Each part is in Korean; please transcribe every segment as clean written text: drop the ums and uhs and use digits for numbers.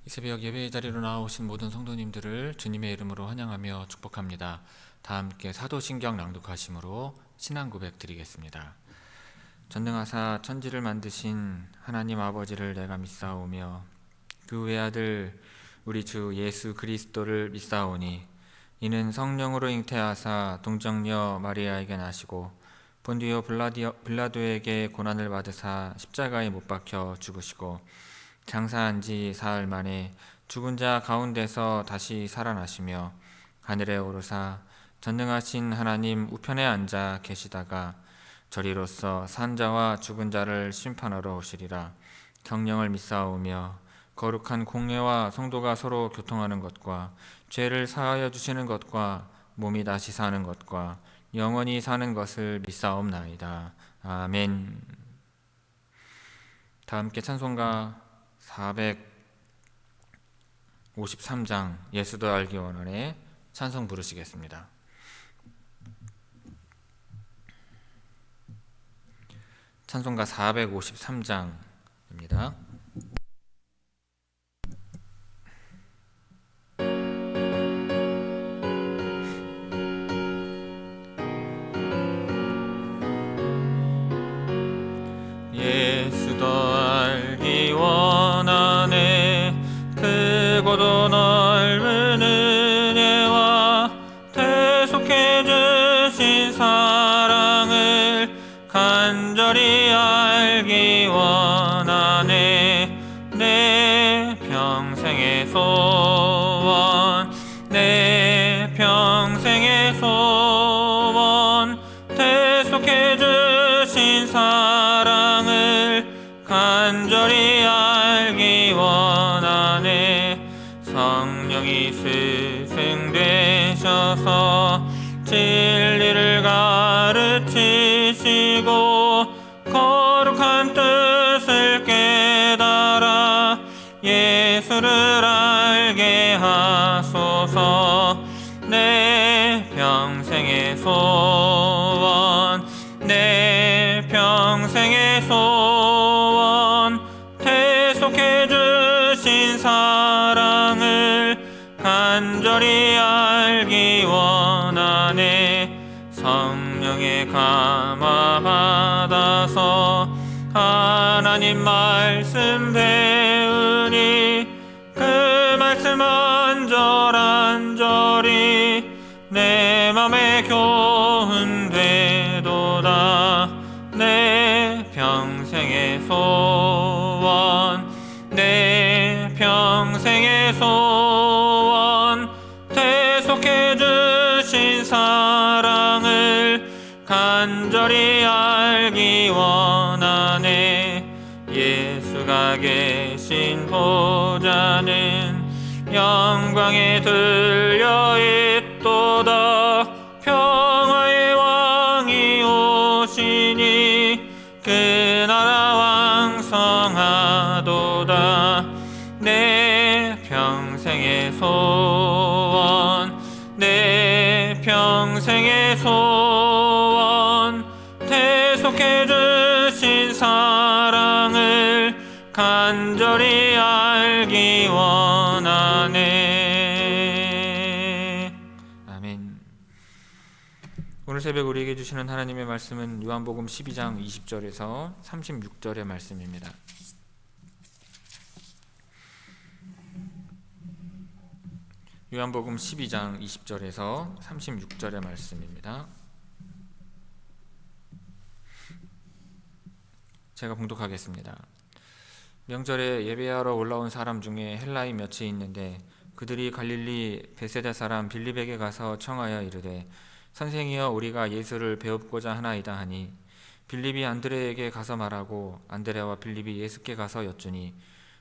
이 새벽 예배의 자리로 나오신 모든 성도님들을 주님의 이름으로 환영하며 축복합니다. 다 함께 사도신경 낭독하심으로 신앙 고백 드리겠습니다. 전능하사 천지를 만드신 하나님 아버지를 내가 믿사오며 그 외아들 우리 주 예수 그리스도를 믿사오니 이는 성령으로 잉태하사 동정녀 마리아에게 나시고 본디오 빌라도에게 고난을 받으사 십자가에 못 박혀 죽으시고 장사한 지 사흘 만에 죽은 자 가운데서 다시 살아나시며 하늘에 오르사 전능하신 하나님 우편에 앉아 계시다가 저리로서 산 자와 죽은 자를 심판하러 오시리라. 경령을 믿사오며 거룩한 공예와 성도가 서로 교통하는 것과 죄를 사하여 주시는 것과 몸이 다시 사는 것과 영원히 사는 것을 믿사옵나이다. 아멘. 다 함께 찬송가 453장 예수도 알기 원하네 찬송 부르시겠습니다. 찬송가 453장입니다. 예수도 알기 원하네 크고도 넓은 은혜와 대속해 주신 사랑을 간절히 알기 원하네 내 평생의 소원 내 평생의 소원 대속해 주신 사랑을 간절히 알기 원하네 성령이 스승되셔서 진리를 가르치시고 거룩한 뜻을 깨달아 예수를 알게 하소서 내 평생의 소원 내 평생의 소원 대속해 주신 사랑을 간절히 알기 원하네 성령의 감화 받아서 하나님 말씀 배우니 그 말씀 안절안절이 내 맘에 교훈되도다 내 평생의 소원 내 평생의 소원 대속해 주신 사랑을 간절히 알기 원하네 예수가 계신 보좌는 영광에 들려 있도다 평화의 왕이 오시니 그 나라 왕성하도다 내 평생의 소원 내 평생의 소원 대속해 주신 사랑을 간절히 알기 원하네. 아멘. 오늘 새벽 우리에게 주시는 하나님의 말씀은 요한복음 12장 20절에서 36절의 말씀입니다. 요한복음 12장 20절에서 36절의 말씀입니다. 제가 봉독하겠습니다. 명절에 예배하러 올라온 사람 중에 헬라인 몇이 있는데 그들이 갈릴리 베세다 사람 빌립에게 가서 청하여 이르되 선생이여 우리가 예수를 배웁고자 하나이다 하니 빌립이 안드레에게 가서 말하고 안드레와 빌립이 예수께 가서 여쭈니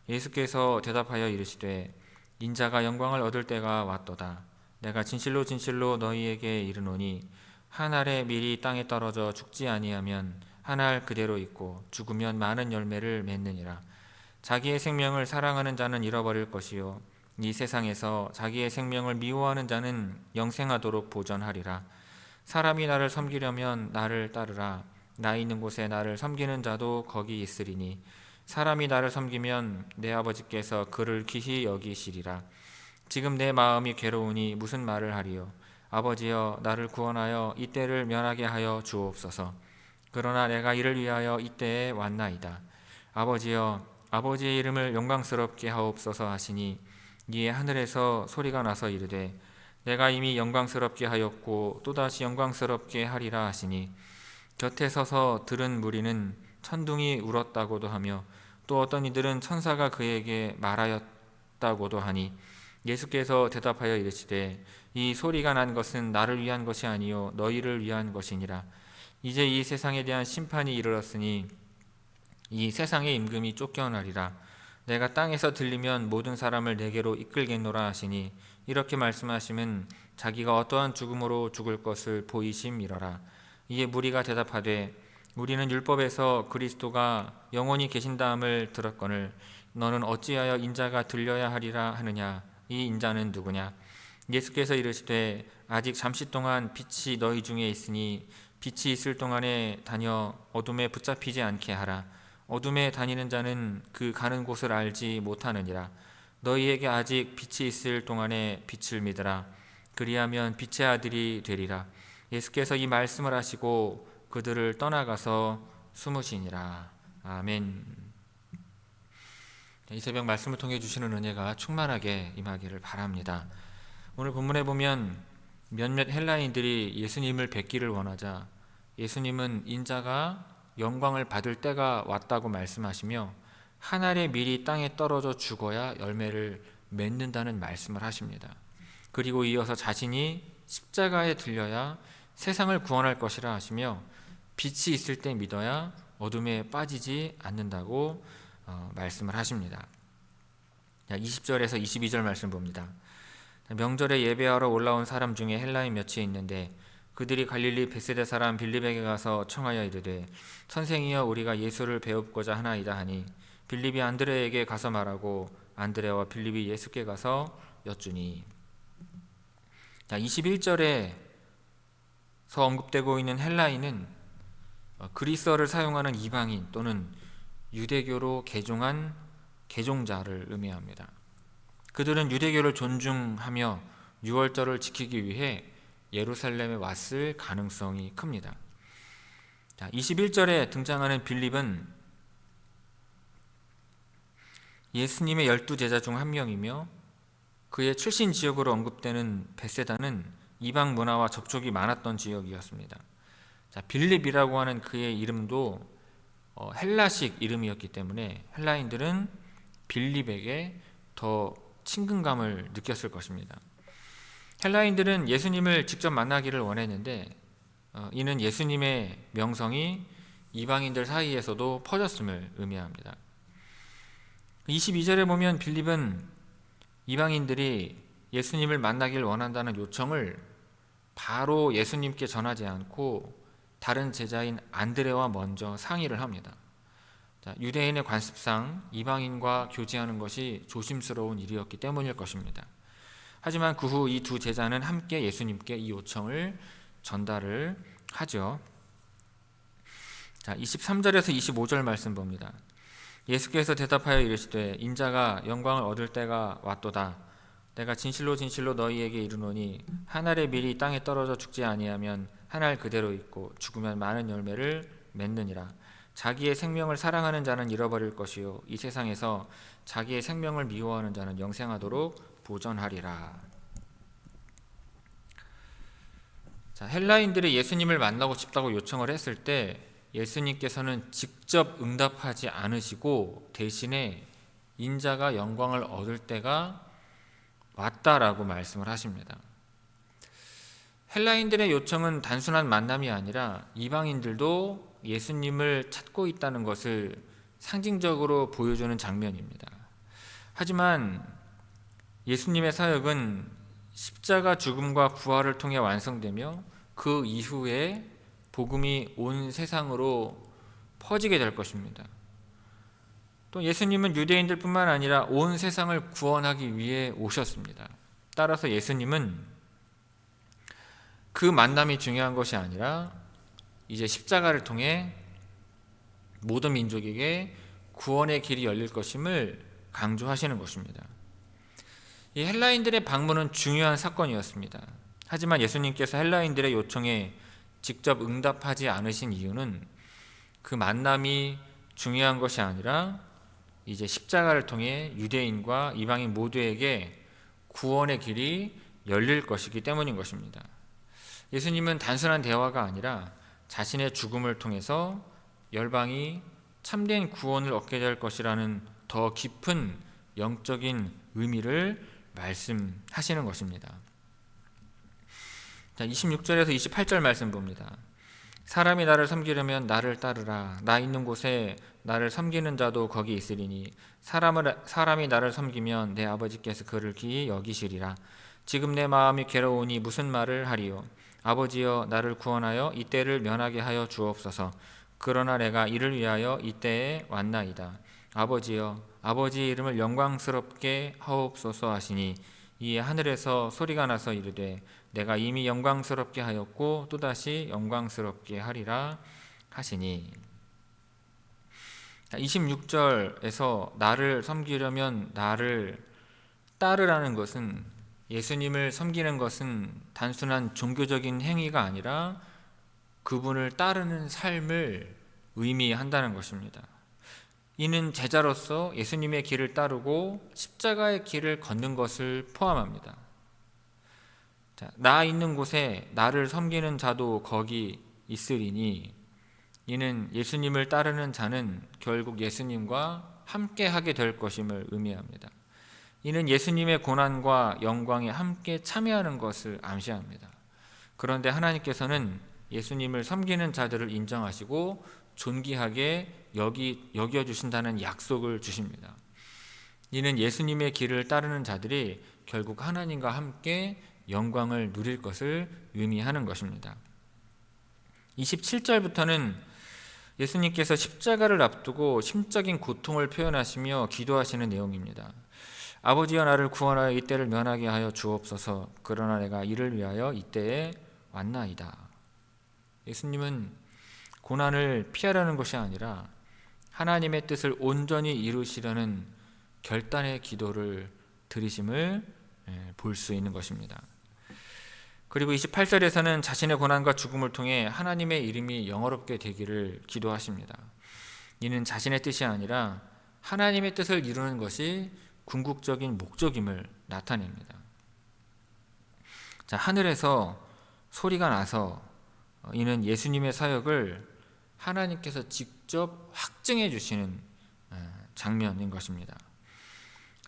예수께서 대답하여 이르시되 인자가 영광을 얻을 때가 왔도다 내가 진실로 진실로 너희에게 이르노니 한 알의 밀이 땅에 떨어져 죽지 아니하면 한 알 그대로 있고 죽으면 많은 열매를 맺느니라 자기의 생명을 사랑하는 자는 잃어버릴 것이요 이 세상에서 자기의 생명을 미워하는 자는 영생하도록 보전하리라 사람이 나를 섬기려면 나를 따르라 나 있는 곳에 나를 섬기는 자도 거기 있으리니 사람이 나를 섬기면 내 아버지께서 그를 귀히 여기시리라. 지금 내 마음이 괴로우니 무슨 말을 하리요. 아버지여, 나를 구원하여 이 때를 면하게 하여 주옵소서. 그러나 내가 이를 위하여 이때에 왔나이다. 아버지여, 아버지의 이름을 영광스럽게 하옵소서 하시니 이에 하늘에서 소리가 나서 이르되 내가 이미 영광스럽게 하였고 또다시 영광스럽게 하리라 하시니 곁에 서서 들은 무리는 천둥이 울었다고도 하며 또 어떤 이들은 천사가 그에게 말하였다고도 하니 예수께서 대답하여 이르시되 이 소리가 난 것은 나를 위한 것이 아니요 너희를 위한 것이니라. 이제 이 세상에 대한 심판이 이르렀으니 이 세상의 임금이 쫓겨나리라. 내가 땅에서 들리면 모든 사람을 내게로 이끌겠노라 하시니 이렇게 말씀하시면 자기가 어떠한 죽음으로 죽을 것을 보이심이러라. 이에 무리가 대답하되 우리는 율법에서 그리스도가 영원히 계신다함을 들었거늘 너는 어찌하여 인자가 들려야 하리라 하느냐. 이 인자는 누구냐. 예수께서 이르시되 아직 잠시 동안 빛이 너희 중에 있으니 빛이 있을 동안에 다녀 어둠에 붙잡히지 않게 하라. 어둠에 다니는 자는 그 가는 곳을 알지 못하느니라. 너희에게 아직 빛이 있을 동안에 빛을 믿으라. 그리하면 빛의 아들이 되리라. 예수께서 이 말씀을 하시고 그들을 떠나가서 숨으시니라. 아멘. 이 새벽 말씀을 통해 주시는 은혜가 충만하게 임하기를 바랍니다. 오늘 본문에 보면 몇몇 헬라인들이 예수님을 뵙기를 원하자 예수님은 인자가 영광을 받을 때가 왔다고 말씀하시며 한 알의 밀이 땅에 떨어져 죽어야 열매를 맺는다는 말씀을 하십니다. 그리고 이어서 자신이 십자가에 들려야 세상을 구원할 것이라 하시며 빛이 있을 때 믿어야 어둠에 빠지지 않는다고 말씀을 하십니다. 20절에서 22절 말씀 봅니다. 명절에 예배하러 올라온 사람 중에 헬라인 몇이 있는데 그들이 갈릴리 벳세다 사람 빌립에게 가서 청하여 이르되 선생이여 우리가 예수를 배웁고자 하나이다 하니 빌립이 안드레에게 가서 말하고 안드레와 빌립이 예수께 가서 여쭈니. 21절에서 언급되고 있는 헬라인은 그리스어를 사용하는 이방인 또는 유대교로 개종한 개종자를 의미합니다. 그들은 유대교를 존중하며 유월절을 지키기 위해 예루살렘에 왔을 가능성이 큽니다. 21절에 등장하는 빌립은 예수님의 12제자 중 한 명이며 그의 출신 지역으로 언급되는 벳세다는 이방 문화와 접촉이 많았던 지역이었습니다. 빌립이라고 하는 그의 이름도 헬라식 이름이었기 때문에 헬라인들은 빌립에게 더 친근감을 느꼈을 것입니다. 헬라인들은 예수님을 직접 만나기를 원했는데 이는 예수님의 명성이 이방인들 사이에서도 퍼졌음을 의미합니다. 22절에 보면 빌립은 이방인들이 예수님을 만나길 원한다는 요청을 바로 예수님께 전하지 않고 다른 제자인 안드레와 먼저 상의를 합니다. 유대인의 관습상 이방인과 교제하는 것이 조심스러운 일이었기 때문일 것입니다. 하지만 그 후 이 두 제자는 함께 예수님께 이 요청을 전달을 하죠. 23절에서 25절 말씀 봅니다. 예수께서 대답하여 이르시되 인자가 영광을 얻을 때가 왔도다. 내가 진실로 진실로 너희에게 이르노니 한 알의 밀이 땅에 떨어져 죽지 아니하면 한 알 그대로 있고 죽으면 많은 열매를 맺느니라. 자기의 생명을 사랑하는 자는 잃어버릴 것이요 이 세상에서 자기의 생명을 미워하는 자는 영생하도록 보전하리라. 헬라인들이 예수님을 만나고 싶다고 요청을 했을 때 예수님께서는 직접 응답하지 않으시고 대신에 인자가 영광을 얻을 때가 왔다라고 말씀을 하십니다. 헬라인들의 요청은 단순한 만남이 아니라 이방인들도 예수님을 찾고 있다는 것을 상징적으로 보여주는 장면입니다. 하지만 예수님의 사역은 십자가 죽음과 부활을 통해 완성되며 그 이후에 복음이 온 세상으로 퍼지게 될 것입니다. 또 예수님은 유대인들뿐만 아니라 온 세상을 구원하기 위해 오셨습니다. 따라서 예수님은 그 만남이 중요한 것이 아니라 이제 십자가를 통해 모든 민족에게 구원의 길이 열릴 것임을 강조하시는 것입니다. 이 헬라인들의 방문은 중요한 사건이었습니다. 하지만 예수님께서 헬라인들의 요청에 직접 응답하지 않으신 이유는 그 만남이 중요한 것이 아니라 이제 십자가를 통해 유대인과 이방인 모두에게 구원의 길이 열릴 것이기 때문인 것입니다. 예수님은 단순한 대화가 아니라 자신의 죽음을 통해서 열방이 참된 구원을 얻게 될 것이라는 더 깊은 영적인 의미를 말씀하시는 것입니다. 자, 26절에서 28절 말씀 봅니다. 사람이 나를 섬기려면 나를 따르라. 나 있는 곳에 나를 섬기는 자도 거기 있으리니 사람이 나를 섬기면 내 아버지께서 그를 귀히 여기시리라. 지금 내 마음이 괴로우니 무슨 말을 하리요. 아버지여 나를 구원하여 이때를 면하게 하여 주옵소서. 그러나 내가 이를 위하여 이때에 왔나이다. 아버지여 아버지의 이름을 영광스럽게 하옵소서 하시니 이에 하늘에서 소리가 나서 이르되 내가 이미 영광스럽게 하였고 또다시 영광스럽게 하리라 하시니. 26절에서 나를 섬기려면 나를 따르라는 것은, 예수님을 섬기는 것은 단순한 종교적인 행위가 아니라 그분을 따르는 삶을 의미한다는 것입니다. 이는 제자로서 예수님의 길을 따르고 십자가의 길을 걷는 것을 포함합니다. 나 있는 곳에 나를 섬기는 자도 거기 있으리니, 이는 예수님을 따르는 자는 결국 예수님과 함께 하게 될 것임을 의미합니다. 이는 예수님의 고난과 영광에 함께 참여하는 것을 암시합니다. 그런데 하나님께서는 예수님을 섬기는 자들을 인정하시고 존귀하게 여겨주신다는 약속을 주십니다. 이는 예수님의 길을 따르는 자들이 결국 하나님과 함께 영광을 누릴 것을 의미하는 것입니다. 27절부터는 예수님께서 십자가를 앞두고 심적인 고통을 표현하시며 기도하시는 내용입니다. 아버지여 나를 구원하여 이때를 면하게 하여 주옵소서. 그러나 내가 이를 위하여 이때에 왔나이다. 예수님은 고난을 피하려는 것이 아니라 하나님의 뜻을 온전히 이루시려는 결단의 기도를 드리심을 볼 수 있는 것입니다. 그리고 28절에서는 자신의 고난과 죽음을 통해 하나님의 이름이 영화롭게 되기를 기도하십니다. 이는 자신의 뜻이 아니라 하나님의 뜻을 이루는 것이 궁극적인 목적임을 나타냅니다. 자, 하늘에서 소리가 나서, 이는 예수님의 사역을 하나님께서 직접 확증해 주시는 장면인 것입니다.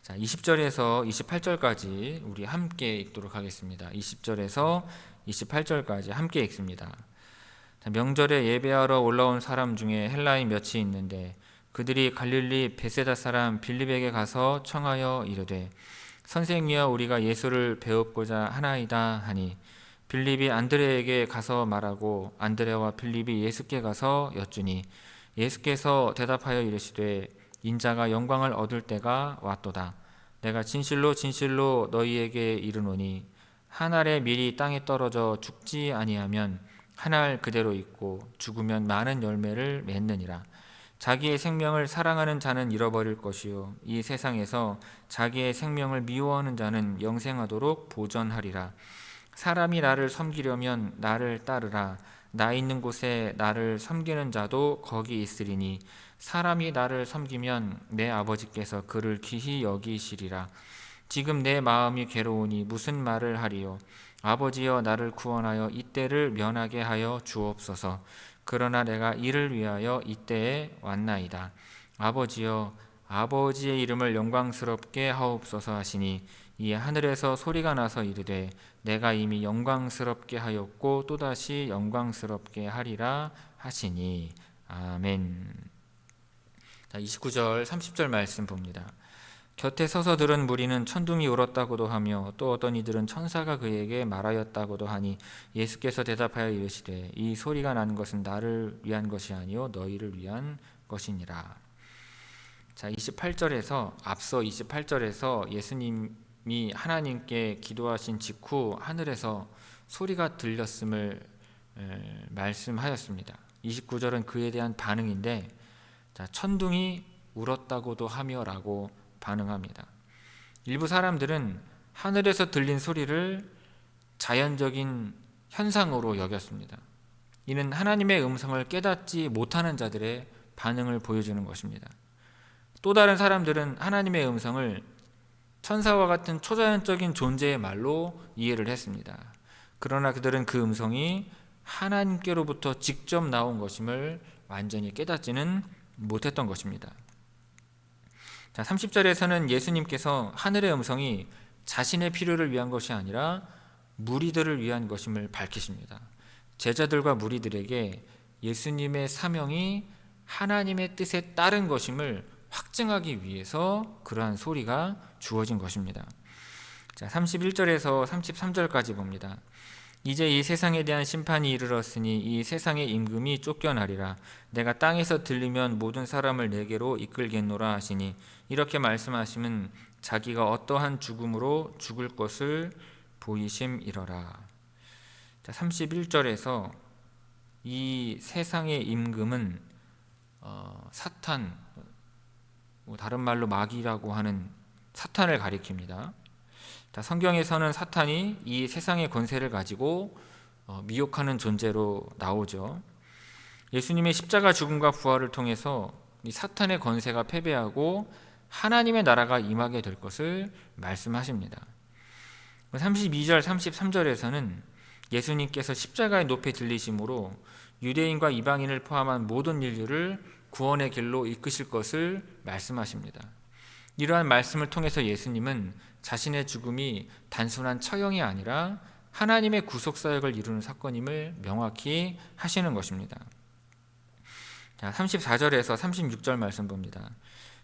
자, 20절에서 28절까지 우리 함께 읽도록 하겠습니다. 20절에서 28절까지 함께 읽습니다. 자, 명절에 예배하러 올라온 사람 중에 헬라인 몇이 있는데 그들이 갈릴리 베세다 사람 빌립에게 가서 청하여 이르되 선생이여 우리가 예수를 배웁고자 하나이다 하니 빌립이 안드레에게 가서 말하고 안드레와 빌립이 예수께 가서 여쭈니 예수께서 대답하여 이르시되 인자가 영광을 얻을 때가 왔도다. 내가 진실로 진실로 너희에게 이르노니 한 알의 밀이 땅에 떨어져 죽지 아니하면 한 알 그대로 있고 죽으면 많은 열매를 맺느니라. 자기의 생명을 사랑하는 자는 잃어버릴 것이요 이 세상에서 자기의 생명을 미워하는 자는 영생하도록 보전하리라. 사람이 나를 섬기려면 나를 따르라. 나 있는 곳에 나를 섬기는 자도 거기 있으리니 사람이 나를 섬기면 내 아버지께서 그를 귀히 여기시리라. 지금 내 마음이 괴로우니 무슨 말을 하리요. 아버지여 나를 구원하여 이때를 면하게 하여 주옵소서. 그러나 내가 이를 위하여 이때에 왔나이다. 아버지여 아버지의 이름을 영광스럽게 하옵소서 하시니 이에 하늘에서 소리가 나서 이르되 내가 이미 영광스럽게 하였고 또다시 영광스럽게 하리라 하시니. 아멘. 29절 30절 말씀 봅니다. 곁에 서서 들은 무리는 천둥이 울었다고도 하며 또 어떤 이들은 천사가 그에게 말하였다고도 하니 예수께서 대답하여 이르시되 이 소리가 나는 것은 나를 위한 것이 아니요 너희를 위한 것이니라. 자, 28절에서 앞서 28절에서 예수님이 하나님께 기도하신 직후 하늘에서 소리가 들렸음을 말씀하였습니다. 29절은 그에 대한 반응인데, 자, 천둥이 울었다고도 하며라고 반응합니다. 일부 사람들은 하늘에서 들린 소리를 자연적인 현상으로 여겼습니다. 이는 하나님의 음성을 깨닫지 못하는 자들의 반응을 보여주는 것입니다. 또 다른 사람들은 하나님의 음성을 천사와 같은 초자연적인 존재의 말로 이해를 했습니다. 그러나 그들은 그 음성이 하나님께로부터 직접 나온 것임을 완전히 깨닫지는 못했던 것입니다. 자, 30절에서는 예수님께서 하늘의 음성이 자신의 필요를 위한 것이 아니라 무리들을 위한 것임을 밝히십니다. 제자들과 무리들에게 예수님의 사명이 하나님의 뜻에 따른 것임을 확증하기 위해서 그러한 소리가 주어진 것입니다. 자, 31절에서 33절까지 봅니다. 이제 이 세상에 대한 심판이 이르렀으니 이 세상의 임금이 쫓겨나리라. 내가 땅에서 들리면 모든 사람을 내게로 이끌겠노라 하시니 이렇게 말씀하시면 자기가 어떠한 죽음으로 죽을 것을 보이심이러라. 자, 31절에서 이 세상의 임금은 사탄, 다른 말로 마귀라고 하는 사탄을 가리킵니다. 자, 성경에서는 사탄이 이 세상의 권세를 가지고 미혹하는 존재로 나오죠. 예수님의 십자가 죽음과 부활을 통해서 이 사탄의 권세가 패배하고 하나님의 나라가 임하게 될 것을 말씀하십니다. 32절, 33절에서는 예수님께서 십자가의 높에 들리심으로 유대인과 이방인을 포함한 모든 인류를 구원의 길로 이끄실 것을 말씀하십니다. 이러한 말씀을 통해서 예수님은 자신의 죽음이 단순한 처형이 아니라 하나님의 구속사역을 이루는 사건임을 명확히 하시는 것입니다. 자, 34절에서 36절 말씀 봅니다.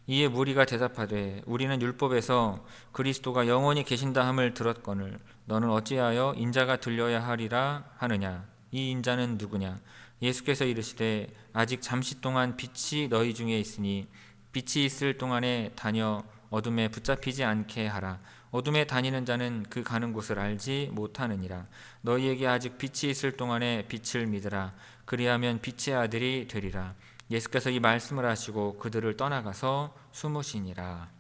이에 무리가 대답하되 우리는 율법에서 그리스도가 영원히 계신다 함을 들었거늘 너는 어찌하여 인자가 들려야 하리라 하느냐. 이 인자는 누구냐. 예수께서 이르시되 아직 잠시 동안 빛이 너희 중에 있으니 빛이 있을 동안에 다녀 어둠에 붙잡히지 않게 하라. 어둠에 다니는 자는 그 가는 곳을 알지 못하느니라. 너희에게 아직 빛이 있을 동안에 빛을 믿으라. 그리하면 빛의 아들이 되리라. 예수께서 이 말씀을 하시고 그들을 떠나가서 숨으시니라.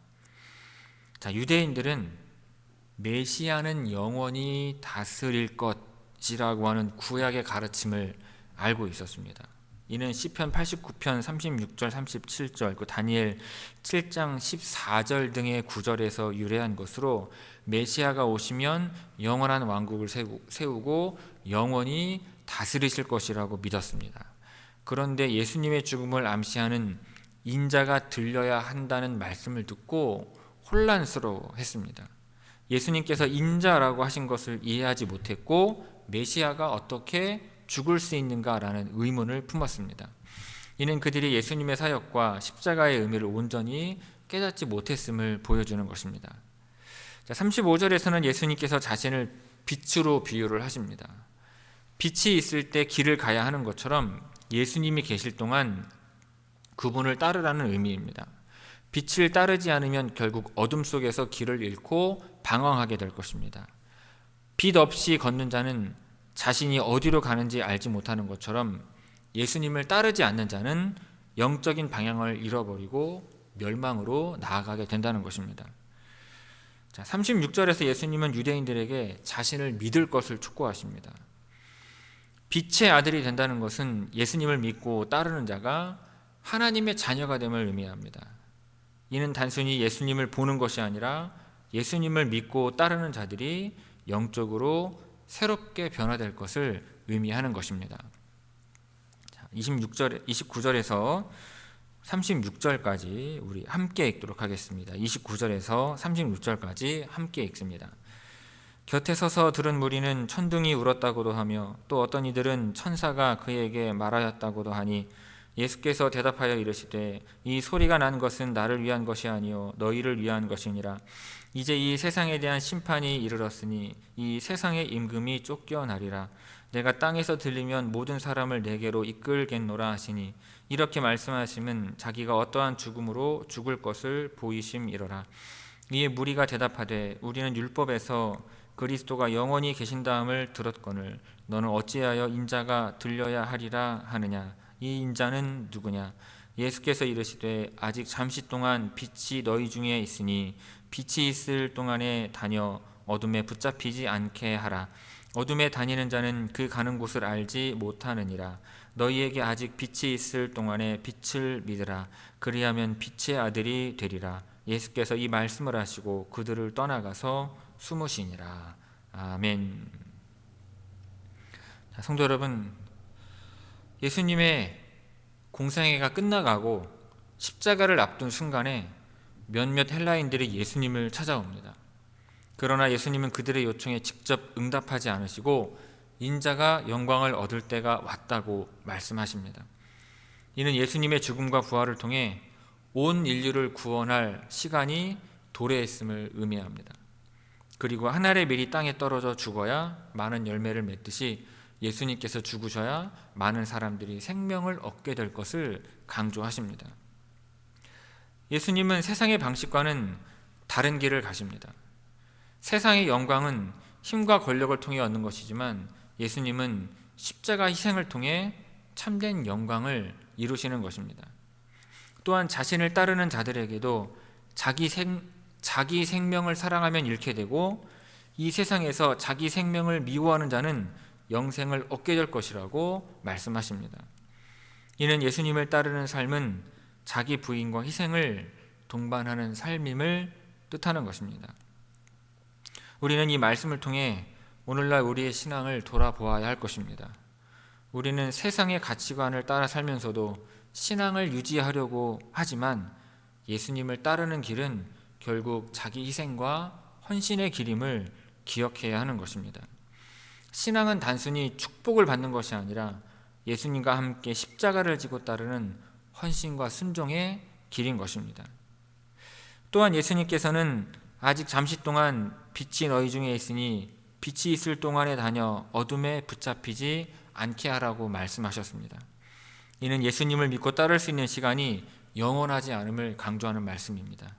자, 유대인들은 메시아는 영원히 다스릴 것이라고 하는 구약의 가르침을 알고 있었습니다. 이는 시편 89편 36절 37절 그 다니엘 7장 14절 등의 구절에서 유래한 것으로 메시아가 오시면 영원한 왕국을 세우고 영원히 다스리실 것이라고 믿었습니다. 그런데 예수님의 죽음을 암시하는 인자가 들려야 한다는 말씀을 듣고 혼란스러워했습니다. 예수님께서 인자라고 하신 것을 이해하지 못했고 메시아가 어떻게 죽을 수 있는가라는 의문을 품었습니다. 이는 그들이 예수님의 사역과 십자가의 의미를 온전히 깨닫지 못했음을 보여주는 것입니다. 35절에서는 예수님께서 자신을 빛으로 비유를 하십니다. 빛이 있을 때 길을 가야 하는 것처럼 예수님이 계실 동안 그분을 따르라는 의미입니다. 빛을 따르지 않으면 결국 어둠 속에서 길을 잃고 방황하게 될 것입니다. 빛 없이 걷는 자는 자신이 어디로 가는지 알지 못하는 것처럼 예수님을 따르지 않는 자는 영적인 방향을 잃어버리고 멸망으로 나아가게 된다는 것입니다. 자, 36절에서 예수님은 유대인들에게 자신을 믿을 것을 촉구하십니다. 빛의 아들이 된다는 것은 예수님을 믿고 따르는 자가 하나님의 자녀가 됨을 의미합니다. 이는 단순히 예수님을 보는 것이 아니라 예수님을 믿고 따르는 자들이 영적으로 새롭게 변화될 것을 의미하는 것입니다. 29절에서 36절까지 우리 함께 읽도록 하겠습니다. 29절에서 36절까지 함께 읽습니다. 곁에 서서 들은 무리는 천둥이 울었다고도 하며 또 어떤 이들은 천사가 그에게 말하였다고도 하니 예수께서 대답하여 이르시되 이 소리가 난 것은 나를 위한 것이 아니요 너희를 위한 것이니라. 이제 이 세상에 대한 심판이 이르렀으니 이 세상의 임금이 쫓겨나리라. 내가 땅에서 들리면 모든 사람을 내게로 이끌겠노라 하시니 이렇게 말씀하시면 자기가 어떠한 죽음으로 죽을 것을 보이심이로라. 이에 무리가 대답하되 우리는 율법에서 그리스도가 영원히 계신다함을 들었거늘 너는 어찌하여 인자가 들려야 하리라 하느냐. 이 인자는 누구냐. 예수께서 이르시되 아직 잠시 동안 빛이 너희 중에 있으니 빛이 있을 동안에 다녀 어둠에 붙잡히지 않게 하라. 어둠에 다니는 자는 그 가는 곳을 알지 못하느니라. 너희에게 아직 빛이 있을 동안에 빛을 믿으라. 그리하면 빛의 아들이 되리라. 예수께서 이 말씀을 하시고 그들을 떠나가서 숨으시니라. 아멘. 자, 성도 여러분, 예수님의 공생애가 끝나가고 십자가를 앞둔 순간에 몇몇 헬라인들이 예수님을 찾아옵니다. 그러나 예수님은 그들의 요청에 직접 응답하지 않으시고 인자가 영광을 얻을 때가 왔다고 말씀하십니다. 이는 예수님의 죽음과 부활을 통해 온 인류를 구원할 시간이 도래했음을 의미합니다. 그리고 한 알의 밀이 땅에 떨어져 죽어야 많은 열매를 맺듯이 예수님께서 죽으셔야 많은 사람들이 생명을 얻게 될 것을 강조하십니다. 예수님은 세상의 방식과는 다른 길을 가십니다. 세상의 영광은 힘과 권력을 통해 얻는 것이지만 예수님은 십자가 희생을 통해 참된 영광을 이루시는 것입니다. 또한 자신을 따르는 자들에게도 자기 생명을 사랑하면 잃게 되고 이 세상에서 자기 생명을 미워하는 자는 영생을 얻게 될 것이라고 말씀하십니다. 이는 예수님을 따르는 삶은 자기 부인과 희생을 동반하는 삶임을 뜻하는 것입니다. 우리는 이 말씀을 통해 오늘날 우리의 신앙을 돌아보아야 할 것입니다. 우리는 세상의 가치관을 따라 살면서도 신앙을 유지하려고 하지만 예수님을 따르는 길은 결국 자기 희생과 헌신의 길임을 기억해야 하는 것입니다. 신앙은 단순히 축복을 받는 것이 아니라 예수님과 함께 십자가를 지고 따르는 헌신과 순종의 길인 것입니다. 또한 예수님께서는 아직 잠시 동안 빛이 너희 중에 있으니 빛이 있을 동안에 다녀 어둠에 붙잡히지 않게 하라고 말씀하셨습니다. 이는 예수님을 믿고 따를 수 있는 시간이 영원하지 않음을 강조하는 말씀입니다.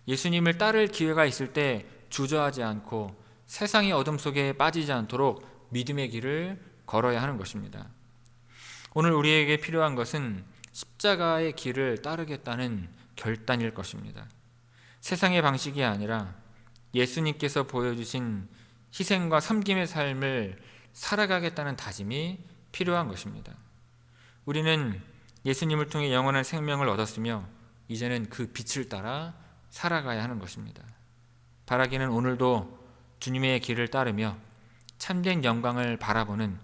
예수님을 따를 기회가 있을 때 주저하지 않고 세상의 어둠 속에 빠지지 않도록 믿음의 길을 걸어야 하는 것입니다. 오늘 우리에게 필요한 것은 십자가의 길을 따르겠다는 결단일 것입니다. 세상의 방식이 아니라 예수님께서 보여주신 희생과 섬김의 삶을 살아가겠다는 다짐이 필요한 것입니다. 우리는 예수님을 통해 영원한 생명을 얻었으며 이제는 그 빛을 따라 살아가야 하는 것입니다. 바라기는 오늘도 주님의 길을 따르며 참된 영광을 바라보는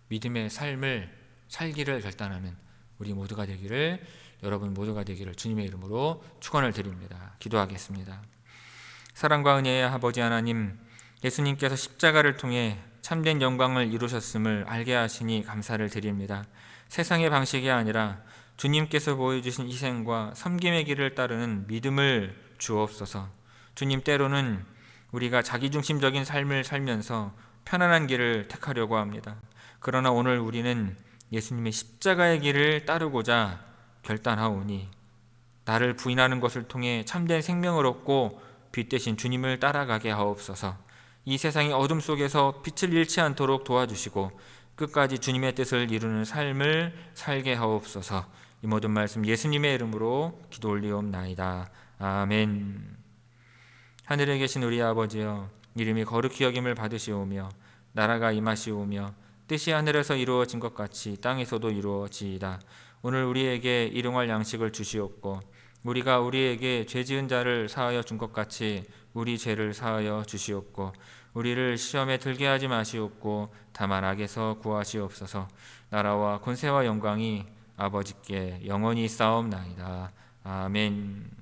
믿음의 삶을 살기를 결단하는 우리 모두가 되기를, 여러분 모두가 되기를 주님의 이름으로 축원을 드립니다. 기도하겠습니다. 사랑과 은혜의 아버지 하나님, 예수님께서 십자가를 통해 참된 영광을 이루셨음을 알게 하시니 감사를 드립니다. 세상의 방식이 아니라 주님께서 보여주신 희생과 섬김의 길을 따르는 믿음을 주옵소서. 주님, 때로는 우리가 자기중심적인 삶을 살면서 편안한 길을 택하려고 합니다. 그러나 오늘 우리는 예수님의 십자가의 길을 따르고자 결단하오니 나를 부인하는 것을 통해 참된 생명을 얻고 빛 대신 주님을 따라가게 하옵소서. 이 세상의 어둠 속에서 빛을 잃지 않도록 도와주시고 끝까지 주님의 뜻을 이루는 삶을 살게 하옵소서. 이 모든 말씀 예수님의 이름으로 기도 올리옵나이다. 아멘. 하늘에 계신 우리 아버지여, 이름이 거룩히 여김을 받으시오며 나라가 임하시오며 뜻이 하늘에서 이루어진 것 같이 땅에서도 이루어지이다. 오늘 우리에게 일용할 양식을 주시옵고 우리가 우리에게 죄 지은 자를 사하여 준 것 같이 우리 죄를 사하여 주시옵고 우리를 시험에 들게 하지 마시옵고 다만 악에서 구하시옵소서. 나라와 권세와 영광이 아버지께 영원히 쌓옵나이다. 아멘.